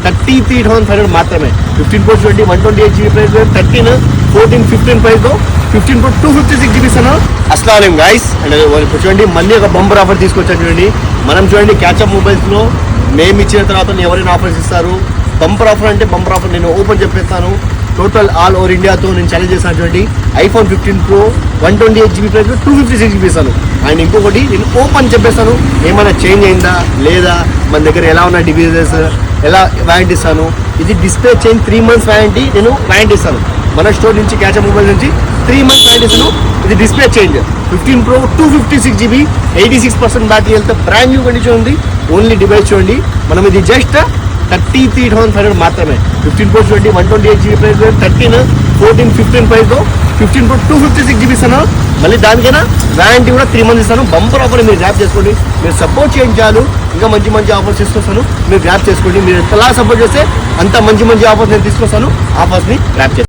33,500 మాత్రమే. 15 Pro 20 128 GB price, 13, 14, 15 price తో 15 Pro 256 GB ఇస్తాను. అస్సలాము గైస్, అండ్ ఇప్పుడు చూడండి మళ్ళీ ఒక బంపర్ ఆఫర్ తీసుకొచ్చాను. చూడండి మనం చూడండి క్యాచ్అప్ మొబైల్స్ లో మేము ఇచ్చిన తర్వాత ఎవరైనా ఆఫర్స్ ఇస్తారు. బంపర్ ఆఫర్ అంటే బంపర్ ఆఫర్ నేను ఓపెన్ చెప్పేస్తాను. టోటల్ ఆల్ ఓవర్ ఇండియాతో నేను ఛాలెంజ్ చేస్తాను. చూడండి iPhone 15 Pro 128 GB price 256 GB ఇస్తాను. అండ్ ఇంకొకటి నేను ఓపెన్ చెప్పేస్తాను, ఏమైనా చేంజ్ అయిందా లేదా, మన దగ్గర ఎలా ఉన్న డివైజెస్ ఎలా వారంటీ ఇస్తాను. ఇది డిస్ప్లే చేంజ్ 3 months వారంటీ నేను వారంటీ ఇస్తాను. మన స్టోర్ నుంచి క్యాచ్అప్ మొబైల్ నుంచి 3 months వారంటీ ఇస్తాను. ఇది display change 15 Pro 256 GB 86% battery health, brand new condition ఉంది. ఓన్లీ డివైస్ చూడండి, మనం ఇది జస్ట్ 33,500 మాత్రమే. 15 Pro 20 128 GB ప్రైస్, 13, 14, 15 ప్రైస్ తో 15 Pro 256 GB ఇస్తాను. మళ్ళీ దానికైనా వారంటీ కూడా 3 months ఇస్తాను. బంపర్ ఆఫర్ మీరు గ్రాప్ చేసుకోండి. మీరు సపోర్ట్ చేయండి చాలు, ఇంకా మంచి మంచి ఆఫర్స్ తీసుకొస్తాను. మీరు గ్రాప్ చేసుకోండి. మీరు ఎంతలా సపోర్ట్ చేస్తే అంత మంచి మంచి ఆఫర్స్ నేను తీసుకొస్తాను. ఆఫర్స్ని గ్రాప్ చేస్తాను.